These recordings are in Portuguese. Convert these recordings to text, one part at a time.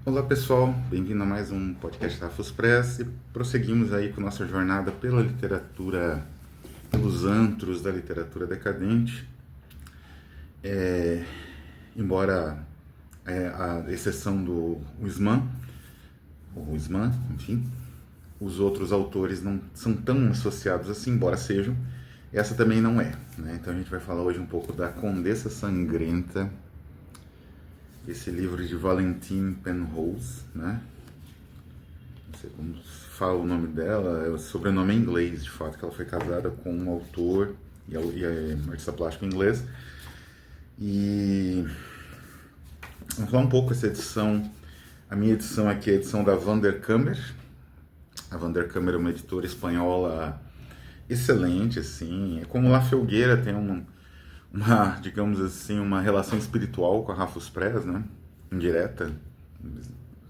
Olá pessoal, bem-vindo a mais um podcast da Press e prosseguimos aí com nossa jornada pela literatura, pelos antros da literatura decadente. Embora a exceção do Huysmans, enfim, os outros autores não são tão associados assim, embora sejam, essa também não é, né? Então a gente vai falar hoje um pouco da Condessa Sangrenta, esse livro de Valentine Penrose, né? Não sei como se fala o nome dela, é o sobrenome em inglês, de fato, que ela foi casada com um autor e é artista plástico inglês. E vamos falar um pouco dessa edição. A minha edição aqui é a edição da Vanderkamer. A Vanderkamer é uma editora espanhola excelente, assim. É como La Felgueira tem digamos assim, uma relação espiritual com a Rafus Press, né? Indireta.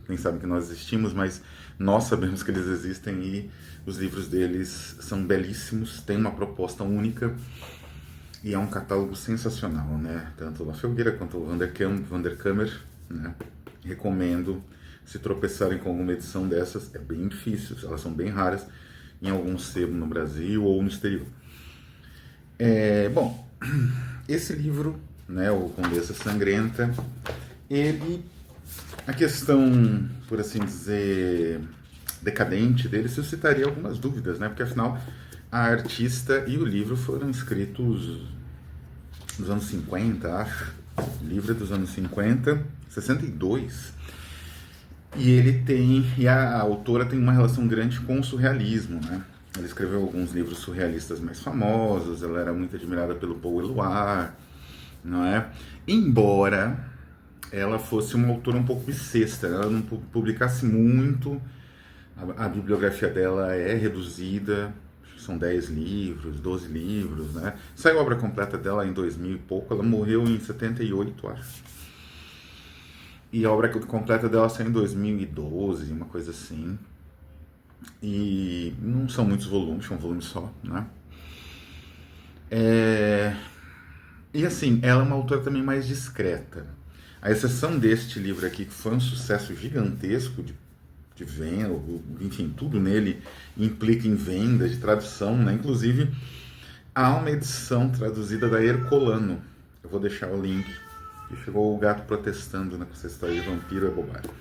Nem sabem que nós existimos, mas nós sabemos que eles existem e os livros deles são belíssimos, têm uma proposta única e é um catálogo sensacional, né? Tanto La Felgueira quanto o Vanderkamer, né? Recomendo. Se tropeçarem com alguma edição dessas, é bem difícil, elas são bem raras em algum sebo no Brasil ou no exterior. Bom, esse livro, né, o Condessa Sangrenta, a questão, por assim dizer, decadente dele suscitaria algumas dúvidas, né? Porque afinal a artista e o livro foram escritos nos anos 50, acho. O livro é dos anos 50, 62. E a autora tem uma relação grande com o surrealismo, né? Ela escreveu alguns livros surrealistas mais famosos, ela era muito admirada pelo Paul Éluard, não é? Embora ela fosse uma autora um pouco bissexta, ela não publicasse muito, a bibliografia dela é reduzida, são 10 livros, 12 livros, né? Saiu a obra completa dela em 2000 e pouco, ela morreu em 78, acho. E a obra completa dela saiu em 2012, uma coisa assim. E não são muitos volumes, é um volume só, né? E assim, ela é uma autora também mais discreta. A exceção deste livro aqui, que foi um sucesso gigantesco de venda, enfim, tudo nele implica em venda, de tradução, né? Inclusive, há uma edição traduzida da Hercolano. Eu vou deixar o link. E chegou o gato protestando, né, com essa história de vampiro é bobagem.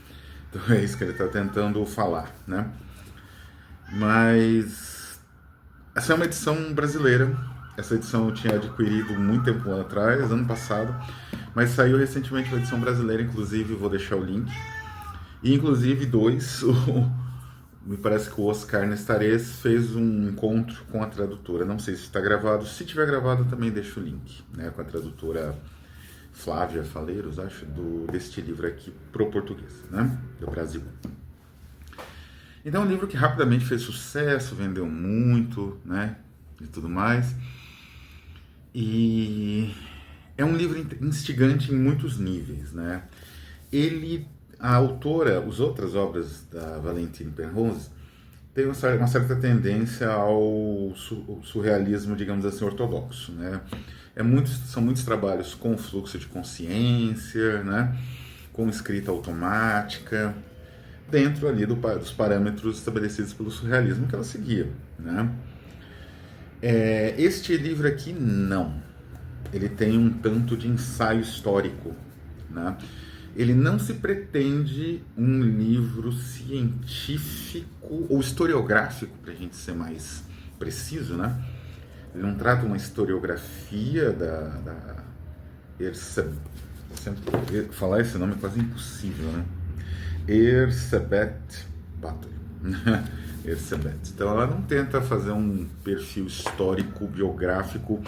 Então é isso que ele está tentando falar, né? Mas essa é uma edição brasileira. Essa edição eu tinha adquirido muito tempo atrás, ano passado, mas saiu recentemente uma edição brasileira, inclusive vou deixar o link. E inclusive me parece que o Oscar Nestares fez um encontro com a tradutora. Não sei se está gravado. Se tiver gravado, também deixo o link, né, com a tradutora Flávia Faleiros, acho, deste livro aqui pro português, né, do Brasil. Então é um livro que rapidamente fez sucesso, vendeu muito, né, e tudo mais. E é um livro instigante em muitos níveis, né? A autora, as outras obras da Valentine Penrose, tem uma certa tendência ao surrealismo, digamos assim, ortodoxo, né? São muitos trabalhos com fluxo de consciência, né? Com escrita automática, dentro ali dos parâmetros estabelecidos pelo surrealismo que ela seguia, né? Este livro aqui, não. Ele tem um tanto de ensaio histórico, né? Ele não se pretende um livro científico ou historiográfico, para a gente ser mais preciso, né? Ele não trata uma historiografia da falar esse nome é quase impossível, né? Erzsébet Batory. Erzsébet. Então ela não tenta fazer um perfil histórico, biográfico,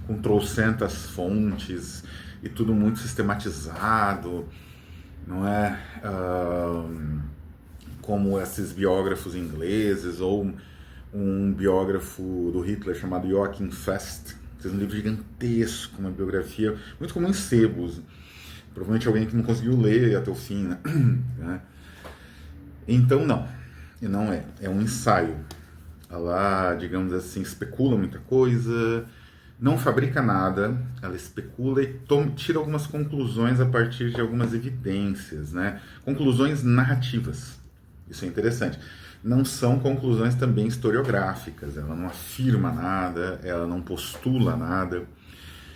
com trocentas fontes e tudo muito sistematizado, não é? Como esses biógrafos ingleses, ou um biógrafo do Hitler chamado Joachim Fest, fez um livro gigantesco, uma biografia muito comum em sebos, provavelmente alguém que não conseguiu ler até o fim, né? Então não é um ensaio. Ela, digamos assim, especula muita coisa, não fabrica nada, ela especula e tira algumas conclusões a partir de algumas evidências, né? Conclusões narrativas. Isso é interessante. Não são conclusões também historiográficas, ela não afirma nada, ela não postula nada.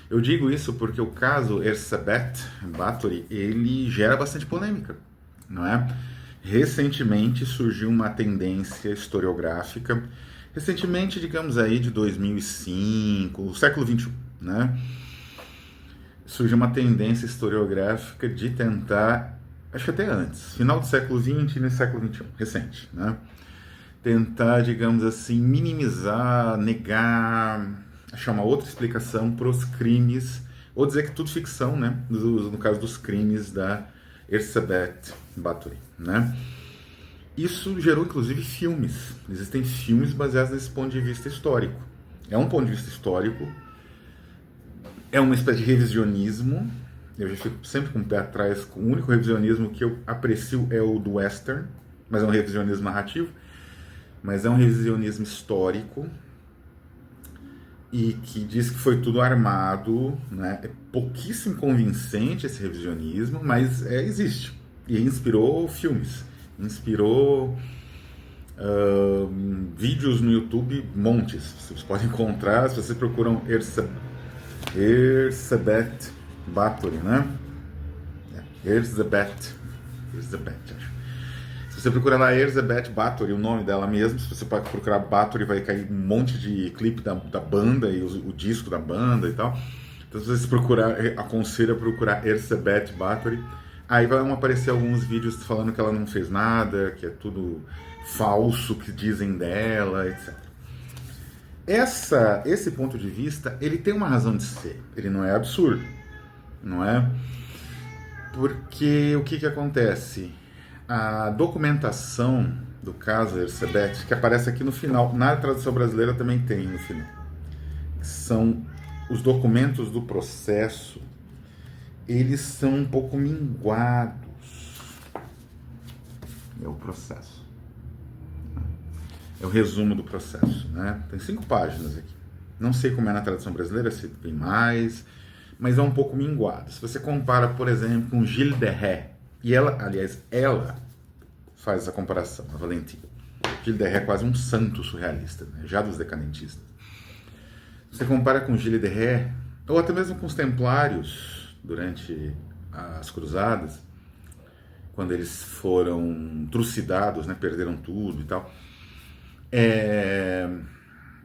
Eu digo isso porque o caso Erzsébet Báthory, ele gera bastante polêmica, não é? Recentemente surgiu uma tendência historiográfica, recentemente, digamos aí, de 2005, o século XXI, né? Surgiu uma tendência historiográfica de tentar, acho que até antes, final do século XX e no século XXI, recente, né? Tentar, digamos assim, minimizar, negar, achar uma outra explicação para os crimes, ou dizer que tudo ficção, né? No caso dos crimes da Erzsébet Báthory, né? Isso gerou, inclusive, filmes. Existem filmes baseados nesse ponto de vista histórico. É um ponto de vista histórico, é uma espécie de revisionismo. Eu já fico sempre com o pé atrás. O único revisionismo que eu aprecio é o do western, mas é um revisionismo narrativo. Mas é um revisionismo histórico e que diz que foi tudo armado, né? É pouquíssimo convincente esse revisionismo, mas existe. E inspirou filmes, inspirou vídeos no YouTube, montes. Vocês podem encontrar, se vocês procuram Erzsébet Báthory, né? Erzsébet, acho. Se você procurar lá Erzsébet Báthory, o nome dela mesmo, se você procurar Báthory, vai cair um monte de clipe da banda e o disco da banda e tal. Então, se vocês procurar, aconselho a procurar Erzsébet Báthory. Aí vão aparecer alguns vídeos falando que ela não fez nada, que é tudo falso, que dizem dela, etc. Esse ponto de vista, ele tem uma razão de ser. Ele não é absurdo, não é? Porque o que acontece? A documentação do caso Erzsébet, que aparece aqui no final, na tradução brasileira também tem no final, são os documentos do processo, eles são um pouco minguados. É o processo. É o resumo do processo, né? Tem 5 páginas aqui. Não sei como é na tradução brasileira, se tem mais, mas é um pouco minguado. Se você compara, por exemplo, com Gilles de Rais, e ela, aliás, ela faz essa comparação, a Valentina. Gilles de Rais é quase um santo surrealista, né? Já dos decadentistas. Você compara com Gilles de Rais, ou até mesmo com os templários, durante as cruzadas, quando eles foram trucidados, né? Perderam tudo e tal.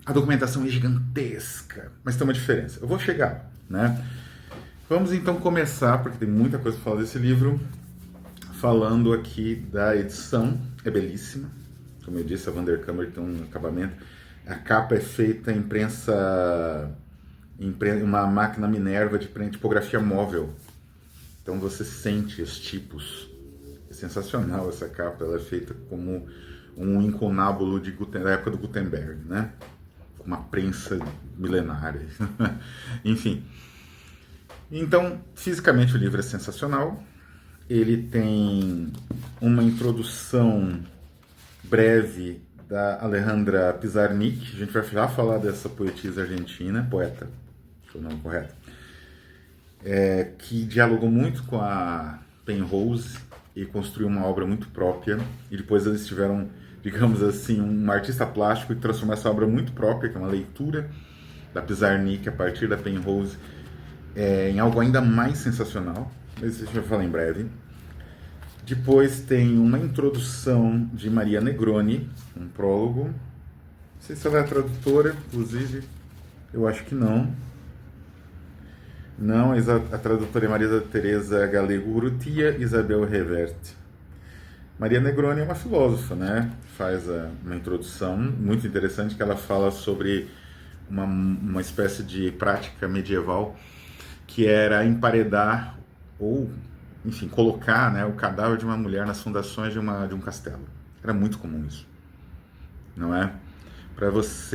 A documentação é gigantesca, mas tem uma diferença. Eu vou chegar, né? Vamos então começar, porque tem muita coisa para falar desse livro, falando aqui da edição. É belíssima, como eu disse, a Vanderkammer tem um acabamento. A capa é feita em uma máquina Minerva de tipografia móvel, então você sente os tipos. É sensacional essa capa, ela é feita como um incunábulo da época do Gutenberg, né? Com uma prensa milenária. Enfim. Então, fisicamente o livro é sensacional. Ele tem uma introdução breve da Alejandra Pizarnik. A gente vai já falar dessa poetisa argentina, poeta, se é o nome correto, que dialogou muito com a Penrose e construiu uma obra muito própria. E depois eles tiveram, digamos assim, um artista plástico que transformou essa obra muito própria, que é uma leitura da Pizarnik a partir da Penrose, em algo ainda mais sensacional, mas isso a gente vai falar em breve. Depois tem uma introdução de Maria Negroni, um prólogo. Não sei se ela é a tradutora, inclusive, eu acho que não. Não, a tradutora é Maria Teresa Galego Urrutia Isabel Reverte. Maria Negroni é uma filósofa, né? Faz uma introdução muito interessante, que ela fala sobre uma espécie de prática medieval que era emparedar ou, enfim, colocar, né, o cadáver de uma mulher nas fundações de um castelo. Era muito comum isso, não é?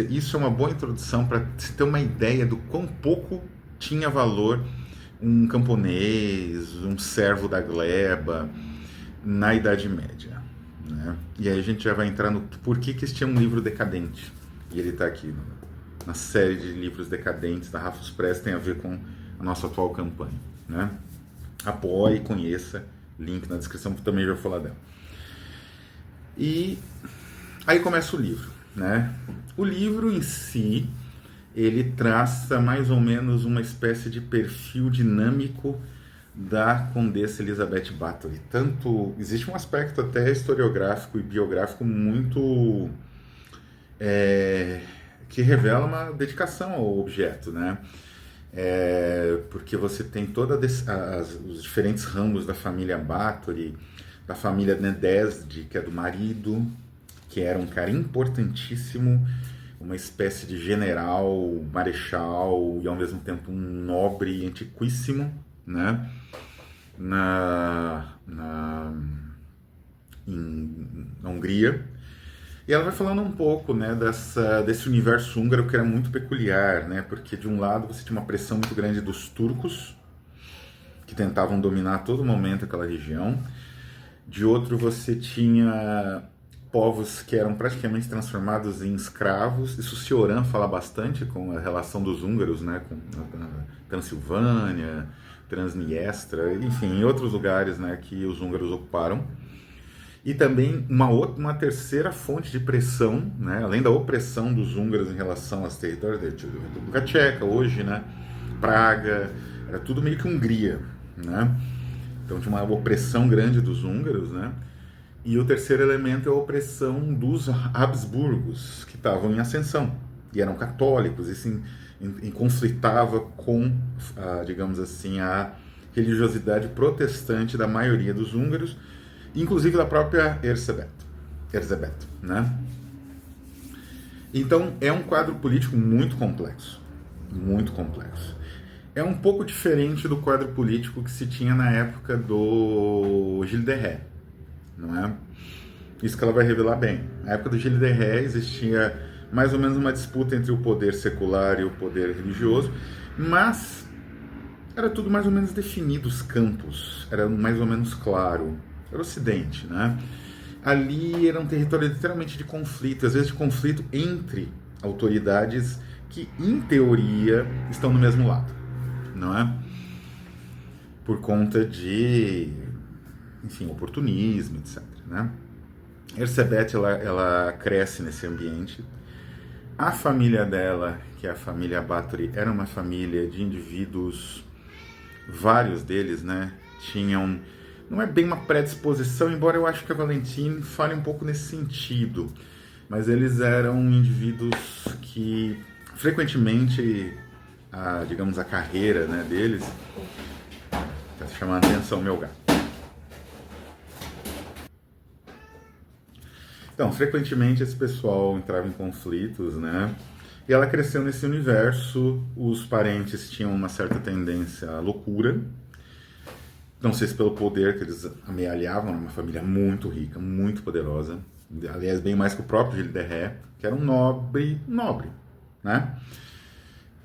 Isso é uma boa introdução para se ter uma ideia do quão pouco tinha valor um camponês, um servo da gleba na Idade Média, né? E aí a gente já vai entrar no porquê que este é um livro decadente. E ele está aqui na série de livros decadentes da Rafus Press, tem a ver com a nossa atual campanha, né? Apoie, conheça, link na descrição, que também já vou falar dela. E aí começa o livro, né? O livro em si, ele traça mais ou menos uma espécie de perfil dinâmico da Condessa Elizabeth Bathory. Tanto existe um aspecto até historiográfico e biográfico muito que revela uma dedicação ao objeto, né? Porque você tem os diferentes ramos da família Bathory, da família Nedesde, que é do marido, que era um cara importantíssimo, uma espécie de general, marechal e ao mesmo tempo um nobre antiquíssimo, né? Na Hungria. E ela vai falando um pouco, né, desse universo húngaro que era muito peculiar, né? Porque de um lado você tinha uma pressão muito grande dos turcos, que tentavam dominar a todo momento aquela região. De outro você tinha povos que eram praticamente transformados em escravos. Isso Cioran fala bastante com a relação dos húngaros, né, com a Transilvânia, Transniestra, enfim, em outros lugares, né, que os húngaros ocuparam. E também uma terceira fonte de pressão, né, além da opressão dos húngaros em relação aos territórios da República Tcheca, hoje, né, Praga, era tudo meio que Hungria, né? Então tinha uma opressão grande dos húngaros, né? E o terceiro elemento é a opressão dos Habsburgos, que estavam em ascensão e eram católicos, e se conflitava com, digamos assim, a religiosidade protestante da maioria dos húngaros, inclusive da própria Erzsébet, né? Então é um quadro político muito complexo, muito complexo. É um pouco diferente do quadro político que se tinha na época do Gilles de Retz, não é? Isso que ela vai revelar bem. Na época do Gilles de Retz existia mais ou menos uma disputa entre o poder secular e o poder religioso, mas era tudo mais ou menos definido, os campos, era mais ou menos claro. Era o Ocidente, né? Ali era um território literalmente de conflito, às vezes de conflito entre autoridades que, em teoria, estão no mesmo lado, não é? Por conta de, enfim, oportunismo, etc, né? Erzsébet, ela cresce nesse ambiente. A família dela, que é a família Bathory, era uma família de indivíduos, vários deles, né, tinham, não é bem uma predisposição, embora eu acho que a Valentine fale um pouco nesse sentido, mas eles eram indivíduos que frequentemente, digamos, a carreira, né, deles, está chamando a atenção, meu gato. Então, frequentemente esse pessoal entrava em conflitos, né? E ela cresceu nesse universo, os parentes tinham uma certa tendência à loucura, não sei se pelo poder que eles amealhavam, era uma família muito rica, muito poderosa, aliás, bem mais que o próprio Gilles de Retz, que era um nobre, né?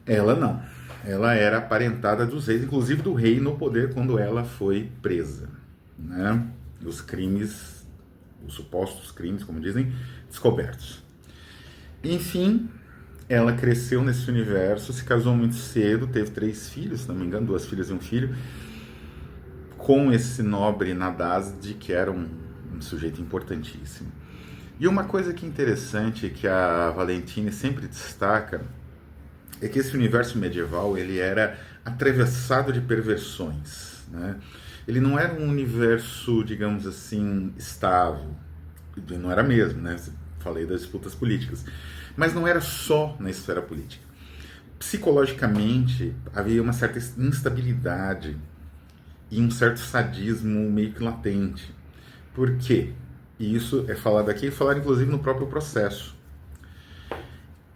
Ela não, ela era aparentada dos reis, inclusive do rei no poder quando ela foi presa, né? Os crimes, os supostos crimes, como dizem, descobertos. Enfim, ela cresceu nesse universo, se casou muito cedo, teve 3 filhos, se não me engano, 2 filhas e um filho, com esse nobre Nadazde, que era um sujeito importantíssimo. E uma coisa que é interessante, que a Valentine sempre destaca, é que esse universo medieval ele era atravessado de perversões, né? Ele não era um universo, digamos assim, estável. Não era mesmo, né? Falei das disputas políticas. Mas não era só na esfera política. Psicologicamente, havia uma certa instabilidade e um certo sadismo meio que latente. Por quê? E isso é falado aqui e falado inclusive no próprio processo.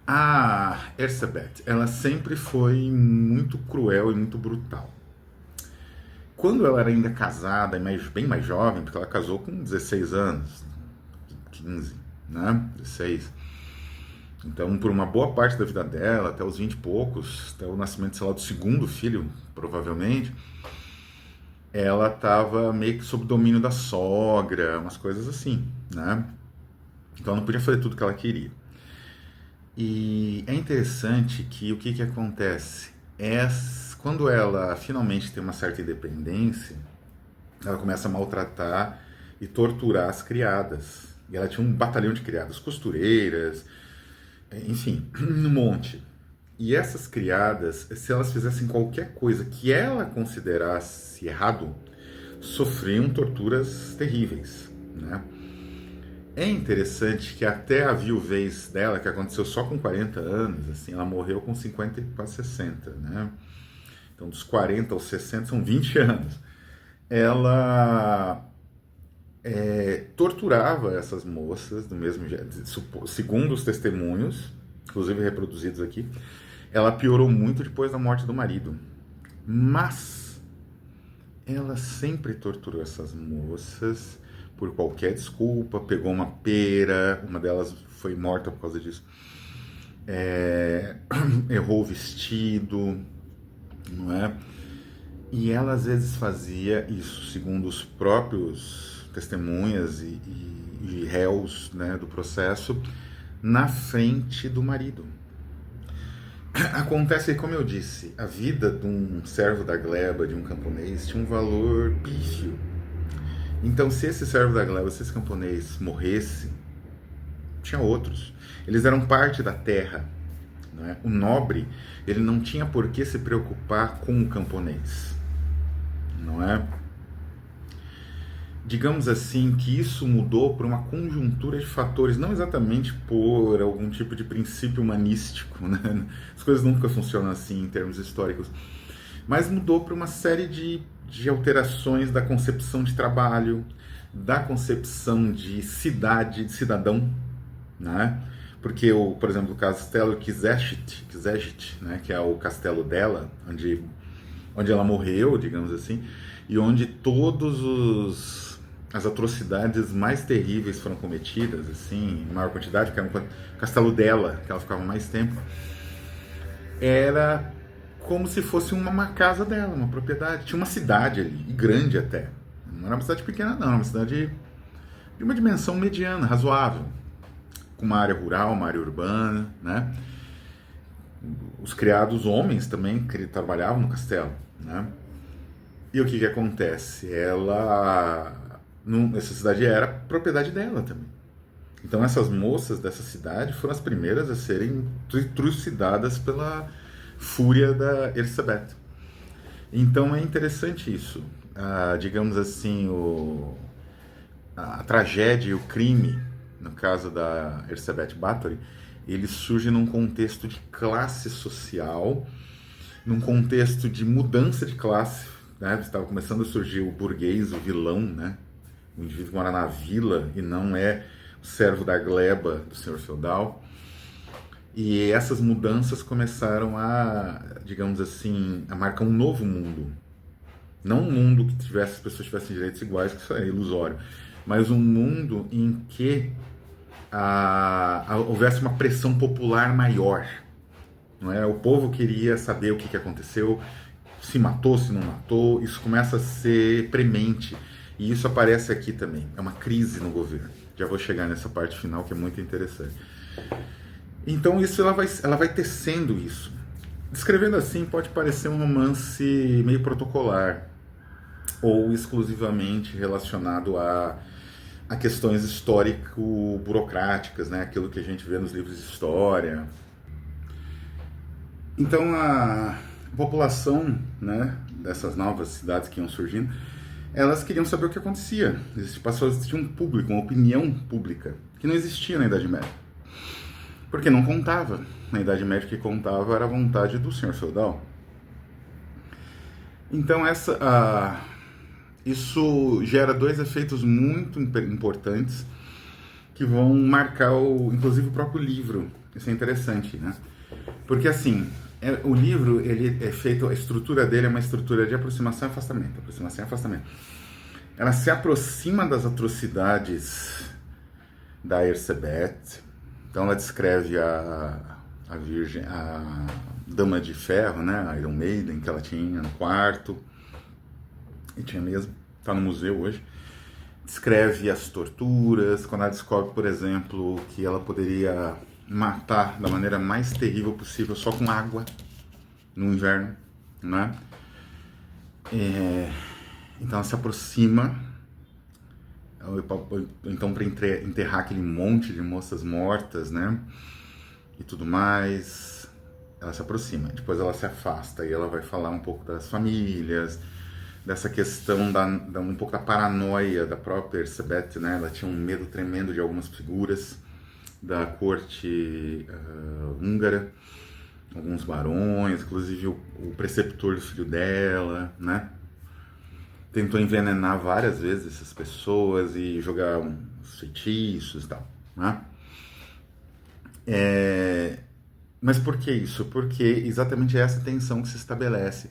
A Erzsébet, ela sempre foi muito cruel e muito brutal. Quando ela era ainda casada, bem mais jovem, porque ela casou com 16 anos, 15, né? 16. Então, por uma boa parte da vida dela, até os 20 e poucos, até o nascimento, sei lá, do segundo filho, provavelmente, ela estava meio que sob domínio da sogra, umas coisas assim, né? Então, ela não podia fazer tudo o que ela queria. E é interessante que o que, que acontece? É, quando ela finalmente tem uma certa independência, ela começa a maltratar e torturar as criadas. E ela tinha um batalhão de criadas, costureiras, enfim, um monte. E essas criadas, se elas fizessem qualquer coisa que ela considerasse errado, sofriam torturas terríveis, né? É interessante que até a viuvez dela, que aconteceu só com 40 anos, assim, ela morreu com 50 e quase 60, né? Então, dos 40 aos 60 são 20 anos. Ela torturava essas moças do mesmo jeito, segundo os testemunhos, inclusive reproduzidos aqui. Ela piorou muito depois da morte do marido, mas ela sempre torturou essas moças por qualquer desculpa, pegou uma pera, uma delas foi morta por causa disso, errou o vestido, não é? E ela às vezes fazia isso, segundo os próprios testemunhas e réus, né, do processo, na frente do marido. Acontece que, como eu disse, a vida de um servo da gleba, de um camponês, tinha um valor pífio. Então, se esse servo da gleba, se esse camponês morresse, tinha outros. Eles eram parte da terra. Não é? O nobre, ele não tinha por que se preocupar com o camponês. Não é? Digamos assim que isso mudou por uma conjuntura de fatores, não exatamente por algum tipo de princípio humanístico, né? As coisas nunca funcionam assim em termos históricos, mas mudou por uma série de alterações da concepção de trabalho, da concepção de cidade, de cidadão, né? Porque, por exemplo, o castelo Kizeshit, né, que é o castelo dela, onde ela morreu, digamos assim, e onde as atrocidades mais terríveis foram cometidas, assim, em maior quantidade, porque era o castelo dela, que ela ficava mais tempo, era como se fosse uma casa dela, uma propriedade. Tinha uma cidade ali, e grande até. Não era uma cidade pequena, não, era uma cidade de uma dimensão mediana, razoável, com uma área rural, uma área urbana, né? Os criados homens também que trabalhavam no castelo, né? E o que acontece? Essa cidade era propriedade dela também. Então essas moças dessa cidade foram as primeiras a serem trucidadas pela fúria da Elisabeth. Então é interessante isso. Digamos assim, a tragédia e o crime, no caso da Elisabeth Bathory, ele surge num contexto de classe social, num contexto de mudança de classe, né? Estava começando a surgir o burguês, o vilão, né? O indivíduo que mora na vila e não é o servo da gleba do senhor feudal. E essas mudanças começaram digamos assim, a marcar um novo mundo. Não um mundo que as pessoas tivessem direitos iguais, que isso é ilusório, mas um mundo em que houvesse uma pressão popular maior. Não é? O povo queria saber o que aconteceu, se matou, se não matou. Isso começa a ser premente. E isso aparece aqui também. É uma crise no governo. Já vou chegar nessa parte final que é muito interessante. Então isso ela vai tecendo isso. Descrevendo assim pode parecer um romance meio protocolar ou exclusivamente relacionado a questões histórico-burocráticas, né? Aquilo que a gente vê nos livros de história. Então a população, né, dessas novas cidades que iam surgindo, elas queriam saber o que acontecia. Passou a existir um público, uma opinião pública, que não existia na Idade Média. Porque não contava. Na Idade Média o que contava era a vontade do senhor feudal. Então isso gera dois efeitos muito importantes que vão marcar, inclusive, o próprio livro. Isso é interessante, né? Porque, assim, o livro, ele é feito, a estrutura dele é uma estrutura de aproximação e afastamento. Aproximação e afastamento. Ela se aproxima das atrocidades da Elisabeth. Então, ela descreve a Virgem, a Dama de Ferro, né? A Iron Maiden, que ela tinha no quarto. E tinha mesmo, está no museu hoje. Descreve as torturas, quando ela descobre, por exemplo, que ela poderia matar da maneira mais terrível possível, só com água, no inverno, né? Então ela se aproxima, então para enterrar aquele monte de moças mortas, né? E tudo mais, ela se aproxima. Depois ela se afasta e ela vai falar um pouco das famílias, dessa questão um pouco da paranoia da própria Erzsébet, né? Ela tinha um medo tremendo de algumas figuras da corte húngara, alguns barões, inclusive o preceptor do filho dela, né? Tentou envenenar várias vezes essas pessoas e jogar uns feitiços e tal, né? Mas por que isso? Porque exatamente essa tensão que se estabelece.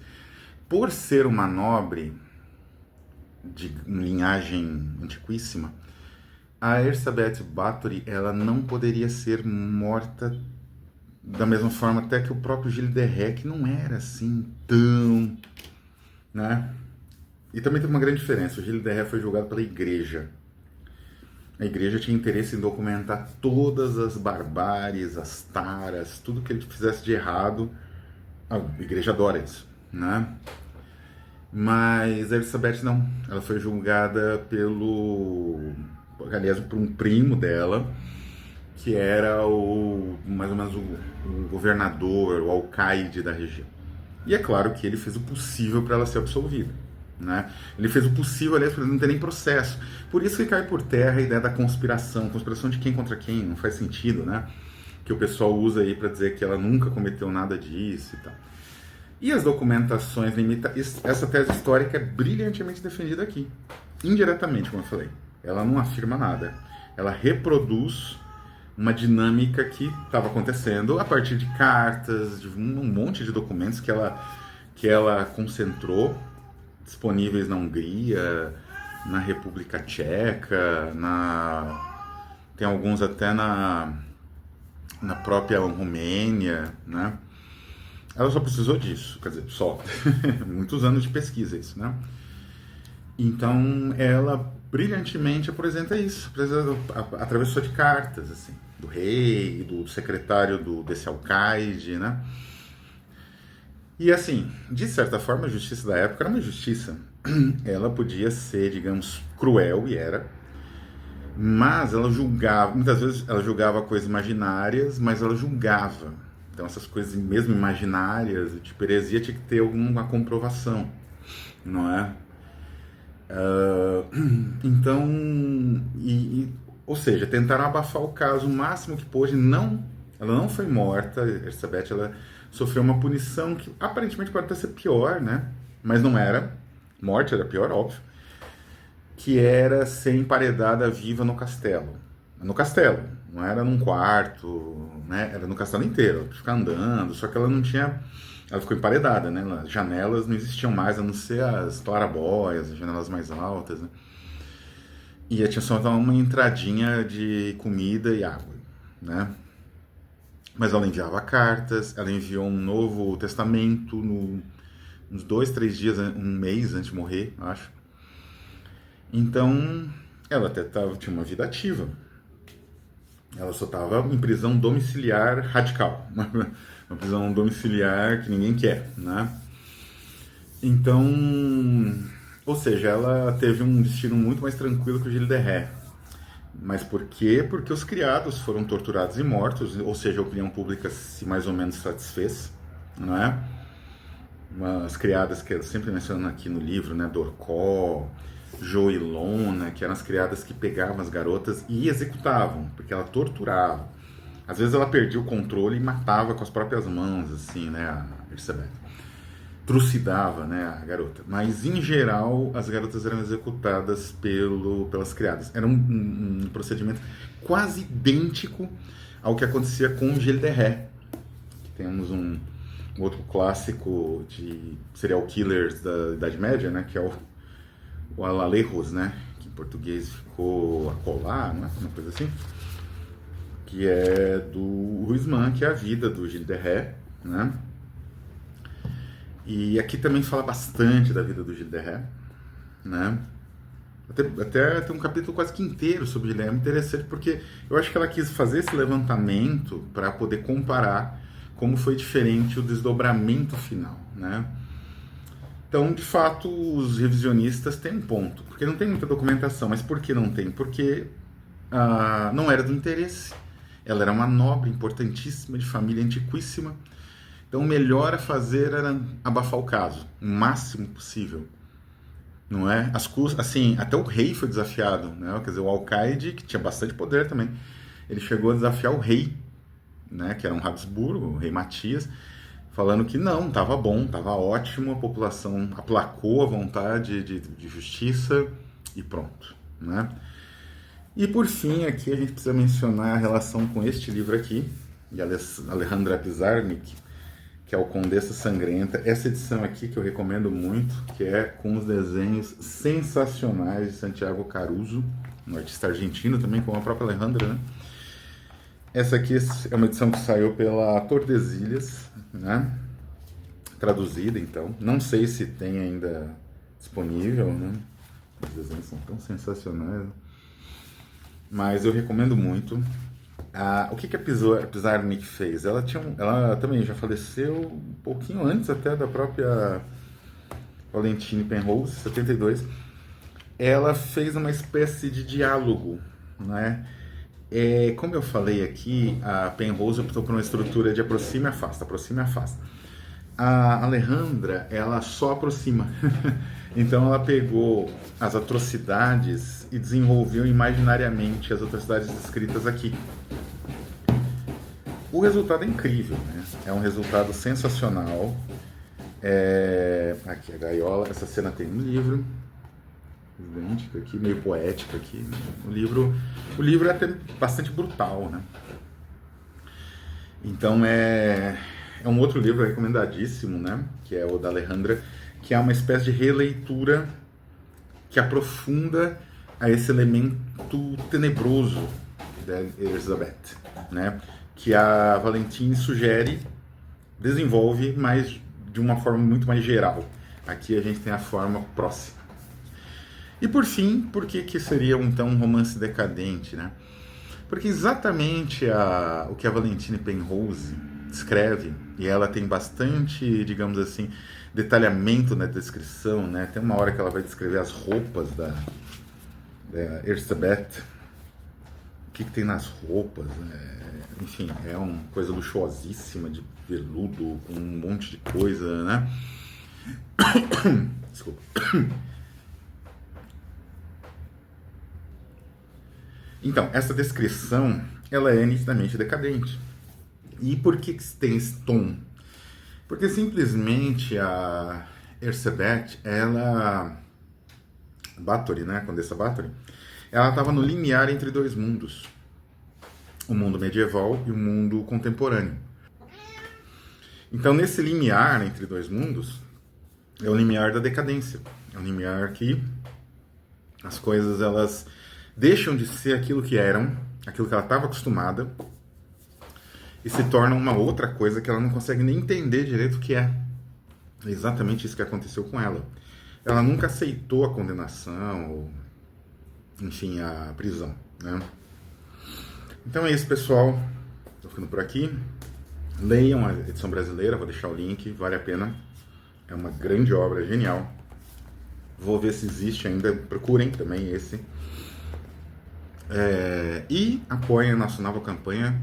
Por ser uma nobre de linhagem antiquíssima, a Erzsébet Báthory ela não poderia ser morta da mesma forma até que o próprio Gilles de Rais, que não era assim tão, né? E também tem uma grande diferença. O Gilles de Rais foi julgado pela igreja. A igreja tinha interesse em documentar todas as barbáries, as taras, tudo que ele fizesse de errado. A igreja adora isso, né? Mas a Erzsébet não. Ela foi julgada aliás, por um primo dela, que era mais ou menos o governador, o alcaide da região. E é claro que ele fez o possível para ela ser absolvida, né? Ele fez o possível, aliás, para não ter nem processo. Por isso que cai por terra a ideia da conspiração. Conspiração de quem contra quem? Não faz sentido, né? Que o pessoal usa aí para dizer que ela nunca cometeu nada disso e tal. E as documentações limitam. Essa tese histórica é brilhantemente defendida aqui. Indiretamente, como eu falei. Ela não afirma nada. Ela reproduz uma dinâmica que estava acontecendo a partir de cartas, de um monte de documentos que ela concentrou, disponíveis na Hungria, na República Tcheca, tem alguns até na própria Romênia, né? Ela só precisou disso, quer dizer, só. Muitos anos de pesquisa isso, né? Então, ela brilhantemente apresenta isso, através só de cartas, assim, do rei, do secretário desse alcaide, né? E assim, de certa forma, a justiça da época era uma justiça. Ela podia ser, digamos, cruel, e era, mas ela julgava, muitas vezes ela julgava coisas imaginárias, mas ela julgava. Então essas coisas mesmo imaginárias, tipo heresia, tinha que ter alguma comprovação, não é? Então, ou seja, tentaram abafar o caso o máximo que pôde. Não, ela não foi morta, Erzsébet, ela sofreu uma punição que aparentemente pode até ser pior, né? Mas não era. Morte era pior, óbvio. Que era ser emparedada viva no castelo. No castelo, não era num quarto, né? Era no castelo inteiro, ela ficar andando, só que ela não tinha. Ela ficou emparedada, né? As janelas não existiam mais, a não ser as clarabóias, as janelas mais altas, né? E tinha só uma entradinha de comida e água, né? Mas ela enviava cartas, ela enviou um Novo Testamento uns 2, 3 dias, um mês antes de morrer, acho. Então, ela até tinha uma vida ativa. Ela só estava em prisão domiciliar radical. Uma prisão domiciliar que ninguém quer, né? Então, ou seja, ela teve um destino muito mais tranquilo que o Gilles de Rais. Mas por quê? Porque os criados foram torturados e mortos, ou seja, a opinião pública se mais ou menos satisfez, não é? As criadas que eu sempre menciono aqui no livro, né? Dorcó, Jo e Lona, que eram as criadas que pegavam as garotas e executavam, porque ela torturava. Às vezes ela perdia o controle e matava com as próprias mãos, assim, né? A Erzsébet. Trucidava, né, a garota. Mas, em geral, as garotas eram executadas pelas criadas. Era um procedimento quase idêntico ao que acontecia com o Gilles de Rais. Temos um outro clássico de serial killers da Idade Média, né, que é o Alalejos, né, que em português ficou Acolá, né, uma coisa assim, que é do Huysmans, que é a vida do Gilles de Rais, né. E aqui também fala bastante da vida do Gilles de Rais, né? Até tem um capítulo quase que inteiro sobre ele. É interessante porque eu acho que ela quis fazer esse levantamento para poder comparar como foi diferente o desdobramento final, né? Então, de fato, os revisionistas têm um ponto, porque não tem muita documentação. Mas por que não tem? Porque não era do interesse. Ela era uma nobre, importantíssima, de família antiquíssima. Então, o melhor a fazer era abafar o caso, o máximo possível. Não é? Assim, até o rei foi desafiado, né? Quer dizer, o Alcaide, que tinha bastante poder também, ele chegou a desafiar o rei, né? Que era um Habsburgo, o rei Matias, falando que não, estava bom, estava ótimo, a população aplacou a vontade de justiça e pronto, né? E por fim, aqui a gente precisa mencionar a relação com este livro aqui, de Alejandra Pizarnik, que é o Condessa Sangrenta. Essa edição aqui que eu recomendo muito, que é com os desenhos sensacionais de Santiago Caruso, um artista argentino também, como a própria Alejandra, né? Essa aqui é uma edição que saiu pela Tordesilhas, né? Traduzida, então. Não sei se tem ainda disponível, né? Os desenhos são tão sensacionais. Mas eu recomendo muito. O que a Pizarnik fez? Ela também já faleceu um pouquinho antes até da própria Valentine Penrose, 72. Ela fez uma espécie de diálogo, né? Como eu falei aqui, a Penrose optou por uma estrutura de aproxima e afasta, aproxima e afasta. A Alejandra, ela só aproxima. Então ela pegou as atrocidades e desenvolveu imaginariamente as atrocidades descritas aqui. O resultado é incrível, né? É um resultado sensacional. Aqui a gaiola, essa cena tem no livro, idêntica aqui, meio poética aqui. O livro é até bastante brutal, né? Então é um outro livro recomendadíssimo, né? Que é o da Alejandra, que é uma espécie de releitura que aprofunda a esse elemento tenebroso da Elizabeth, né? Que a Valentine sugere, desenvolve, mas de uma forma muito mais geral. Aqui a gente tem a forma próxima. E por fim, por que seria então um romance decadente, né? Porque exatamente o que a Valentine Penrose descreve, e ela tem bastante, digamos assim, detalhamento na descrição, né? Tem uma hora que ela vai descrever as roupas da Elizabeth, o que tem nas roupas, enfim, é uma coisa luxuosíssima, de veludo, com um monte de coisa, né? Desculpa. Então, essa descrição, ela é nitidamente decadente. E por que tem esse tom? Porque simplesmente a Elizabeth, Bathory, né, Condessa Bathory, ela estava no limiar entre dois mundos. O mundo medieval e o mundo contemporâneo. Então, nesse limiar entre dois mundos, é o limiar da decadência. É um limiar que as coisas, elas deixam de ser aquilo que eram, aquilo que ela estava acostumada, e se tornam uma outra coisa que ela não consegue nem entender direito o que é. É exatamente isso que aconteceu com ela. Ela nunca aceitou a condenação, ou, enfim, a prisão, né? Então é isso, pessoal. Estou ficando por aqui. Leiam a edição brasileira, vou deixar o link, vale a pena. É uma grande obra, genial. Vou ver se existe ainda, procurem também esse. E apoiem a nossa nova campanha,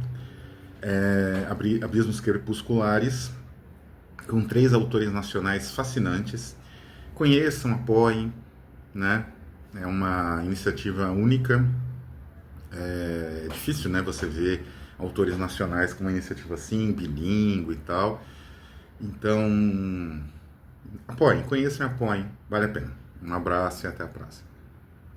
Abismos Crepusculares, com 3 autores nacionais fascinantes. Conheçam, apoiem, né? É uma iniciativa única. É difícil, né, você ver autores nacionais com uma iniciativa assim, bilíngue e tal. Então, apoiem, conheçam e apoiem, vale a pena. Um abraço e até a próxima.